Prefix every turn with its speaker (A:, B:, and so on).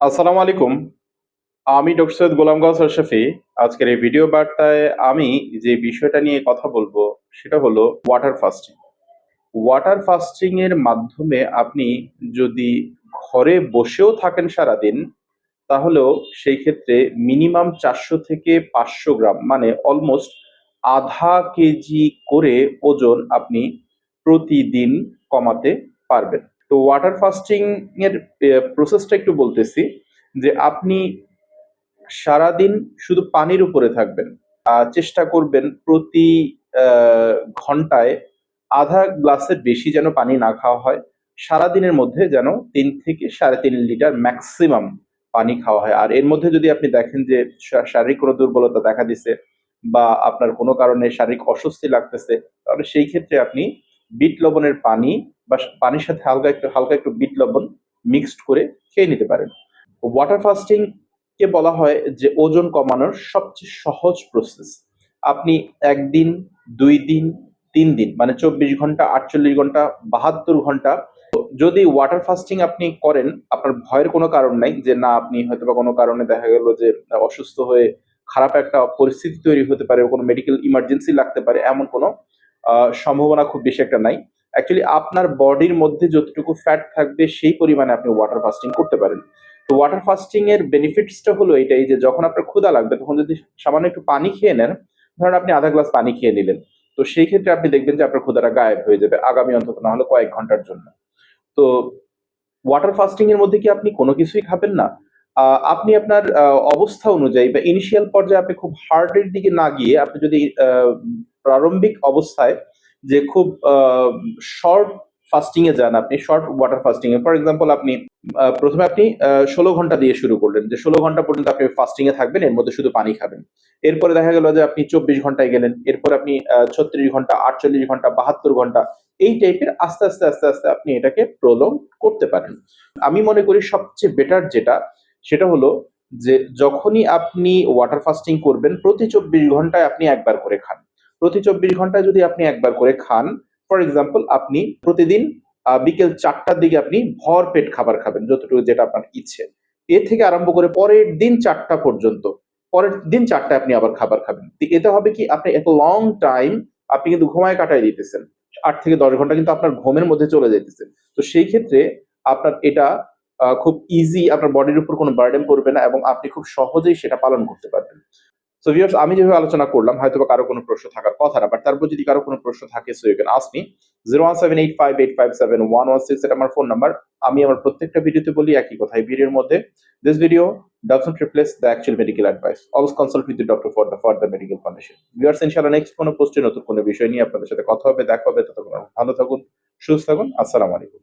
A: আসসালামু আলাইকুম। আমি ডক্টর সৈয়দ গোলাম গওহর শফি। আজকের এই ভিডিও বার্তায় আমি যে বিষয়টা নিয়ে কথা বলবো সেটা হলো ওয়াটার ফাস্টিং। ওয়াটার ফাস্টিং এর মাধ্যমে আপনি যদি ঘরে বসেও থাকেন সারাদিন, তাহলেও সেই ক্ষেত্রে মিনিমাম ৪০০ থেকে ৫০০ গ্রাম মানে অলমোস্ট আধা কেজি করে ওজন আপনি প্রতিদিন কমাতে পারবেন। তো ওয়াটার ফাস্টিং এর প্রসেসটা একটু বলতেছি যে আপনি সারাদিন শুধু পানির উপরে থাকবেন। চেষ্টা করবেন প্রতি ঘন্টায় আধা গ্লাসের বেশি যেন পানি না খাওয়া হয়। সারাদিনের মধ্যে যেন ৩ থেকে ৩.৫ লিটার ম্যাক্সিমাম পানি খাওয়া হয়। আর এর মধ্যে যদি আপনি দেখেন যে শারীরিক কোনো দুর্বলতা দেখা দিছে বা আপনার কোনো কারণে শারীরিক অস্বস্তি লাগতেছে, তাহলে সেই ক্ষেত্রে আপনি বিট লবণের পানি বা পানির সাথে হালকা একটু বিট লবণ মিক্সড করে খেয়ে নিতে পারেন। ওয়াটার ফাস্টিং কে বলা হয় যে ওজন কমানোর সবচেয়ে সহজ প্রসেস। আপনি ১ দিন, ২ দিন, ৩ দিন মানে ২৪ ঘন্টা, ৪৮ ঘন্টা, ৭২ ঘন্টা যদি ওয়াটার ফাস্টিং আপনি করেন, আপনার ভয়ের কোনো কারণ নাই যে না আপনি হয়তোবা কোনো কারণে দেখা গেল যে অসুস্থ হয়ে খারাপ একটা পরিস্থিতি তৈরি হতে পারে, কোনো মেডিকেল ইমার্জেন্সি লাগতে পারে, এমন কোনো সম্ভাবনা খুব বেশি একটা নাই। অ্যাকচুয়ালি আপনার বডির মধ্যে যতটুকু ফ্যাট থাকবে সেই পরিমাণে আপনি ওয়াটার ফাস্টিং করতে পারেন। তো ওয়াটার ফাস্টিং এর বেনিফিটসটা হলো এটাই যে যখন আপনার ক্ষুধা লাগবে তখন যদি সামান্য একটু পানি খেয়ে নেন, ধরেন আপনি আধা গ্লাস পানি খেয়ে নিলেন। তো সেই ক্ষেত্রে আপনি দেখবেন যে আপনার ক্ষুধাটা গায়েব হয়ে যাবে আগামী অন্তত না হলে কয়েক ঘন্টার জন্য। তো ওয়াটার ফাস্টিং এর মধ্যে কি আপনি কোনো কিছুই খাবেন না? আপনি আপনার অবস্থা অনুযায়ী বা ইনিশিয়াল পর্যায়ে আপনি খুব হার্ড এর দিকে না গিয়ে আপনি যদি প্রারম্ভিক অবস্থায় যে খুব শর্ট ফাস্টিং এ যান, আপনি short water fasting A for example আপনি ১ম এ আপনি ১৬ ঘন্টা দিয়ে শুরু করলেন যে ১৬ ঘন্টা পর্যন্ত আপনি ফাস্টিং এ থাকবেন, এর মধ্যে শুধু পানি খাবেন। এরপরে দেখা গেল যে আপনি ২৪ ঘন্টায় গেলেন। এরপরে আপনি ৩৬ ঘন্টা, ৪৮ ঘন্টা, ৭২ ঘন্টা এই টাইপের আস্তে আস্তে আপনি এটাকে প্রলং করতে পারেন। আমি মনে করি সবচেয়ে বেটার যেটা, সেটা হলো যে যখনই আপনি ওয়াটার ফাস্টিং করবেন প্রতি ২৪ ঘন্টায় আপনি একবার করে খান। প্রতি ২৪ ঘন্টায় যদি আপনি একবার করে খান, ফর এক্সাম্পল আপনি প্রতিদিন বিকেল ৪টার দিকে আপনি ভরপেট খাবার খাবেন, যতটুকু যেটা আপনার ইচ্ছে। এর থেকে আরম্ভ করে পরের দিন ৪টা পর্যন্ত, পরের দিন ৪টায় আপনি আবার খাবার খাবেন। এতে হবে কি আপনি এত লং টাইম আপনি কিন্তু ঘুমায় কাটায় দিতেছেন। ৮ থেকে ১০ ঘন্টা কিন্তু আপনার ঘুমের মধ্যে চলে যাইতেছে। তো সেই ক্ষেত্রে আপনার এটা খুব ইজি, আপনার বডির উপর কোনো বার্ডেন পড়বে না এবং আপনি খুব সহজেই সেটা পালন করতে পারবেন। সো ভিউয়ার্স, আমি যেভাবে আলোচনা করলাম হয়তোবা কারো কোনো প্রশ্ন থাকার কথা না, বাট তারপর যদি কারো কোনো প্রশ্ন থাকে so you can ask me. 01785857116 এটা আমার ফোন নাম্বার। আমি আমার প্রত্যেকটা ভিডিওতে বলি একই কথা। এই ভিডিওর মধ্যে this video doesn't replace the actual medical advice. Always consult with the doctor for the further medical condition. Viewers, ইনশাআল্লাহ নেক্সট কোনো পোস্টে নতুন কোনো বিষয় নিয়ে আপনাদের সাথে কথা হবে, দেখা হবে। ততক্ষণ ভালো থাকুন, সুস্থ থাকুন। আসসালামু আলাইকুম।